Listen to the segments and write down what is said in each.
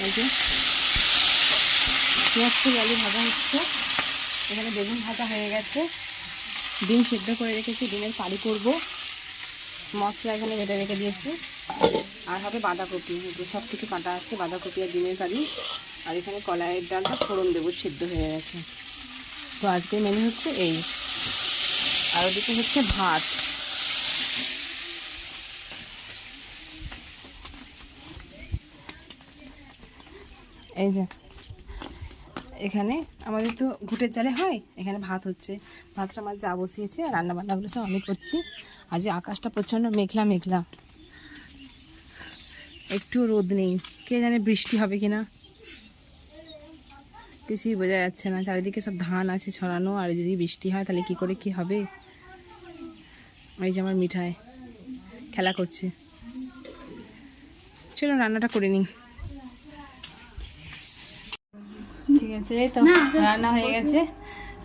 এই যে পেঁয়াজ থেকে আলু ভাজা হচ্ছে, এখানে বেগুন ভাজা হয়ে গেছে, ডিম সিদ্ধ করে রেখেছি, ডিমের কারি করব, মশলা এখানে বেটে রেখে দিয়েছি, আর হবে বাঁধাকপি, সব কিছু কাটা আছে, বাঁধাকপি আর ডিমের কারি। আর এখানে কলাইয়ের ডালটা ফোড়ন দেবো, সিদ্ধ হয়ে গেছে। তো আজকে মেনু হচ্ছে এই, আর ওদিকে হচ্ছে ভাত। এই যে এখানে আমাদের তো ঘুটের চালে হয়, এখানে ভাত হচ্ছে, ভাতটা আমার যা বসিয়েছে, আর রান্নাবান্নাগুলো সব আমি করছি। আজ আকাশটা প্রচণ্ড মেঘলা মেঘলা, একটু রোদ নেই, কে জানে বৃষ্টি হবে কিনা, কিছুই বোঝা যাচ্ছে না। চারিদিকে সব ধান আছে ছড়ানো, আর যদি বৃষ্টি হয় তাহলে কি করে কি হবে। এই যে আমার মিঠাই খেলা করছে, চলো রান্নাটা করে নিই। ঠিক আছে, এই তো রান্না হয়ে গেছে।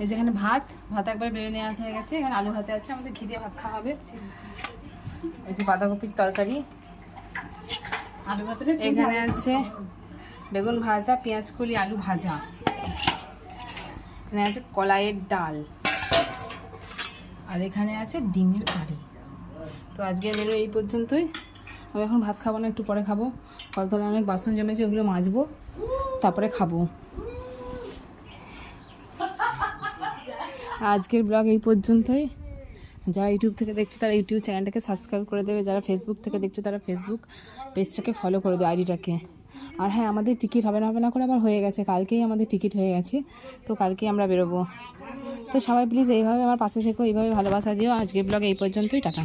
এই যেখানে ভাত একবার বেড়ে নিয়ে আসা হয়ে গেছে, এখানে আলু ভাতে আছে, আমাদের ঘি দিয়ে ভাত খাওয়া হবে। এই যে বাঁধাকপির তরকারি, আলু ভাতের এখানে আছে বেগুন ভাজা, পেঁয়াজ কলি, আলু ভাজা, এখানে আছে কলাইয়ের ডাল, আর এখানে আছে ডিমের কারি। তো আজকের মেনু এই পর্যন্তই। আমি এখন ভাত খাবো না, একটু পরে খাবো। কলতলা অনেক বাসন জমেছে, ওগুলো মাজবো, তারপরে খাবো। আজকের ব্লগ এই পর্যন্তই। যারা ইউটিউব থেকে দেখছে তারা ইউটিউব চ্যানেলটাকে সাবস্ক্রাইব করে দেবে, যারা ফেসবুক থেকে দেখছো তারা ফেসবুক পেজটাকে ফলো করে দেবে, আইডিটাকে। আর হ্যাঁ, আমাদের টিকিট হবে না করে আবার হয়ে গেছে, কালকেই আমাদের টিকিট হয়ে গেছে, তো কালকেই আমরা বেরোবো। তো সবাই প্লিজ এইভাবে আমার পাশে থেকো, এইভাবে ভালোবাসা দিও। আজকের ব্লগ এই পর্যন্তই, টাটা।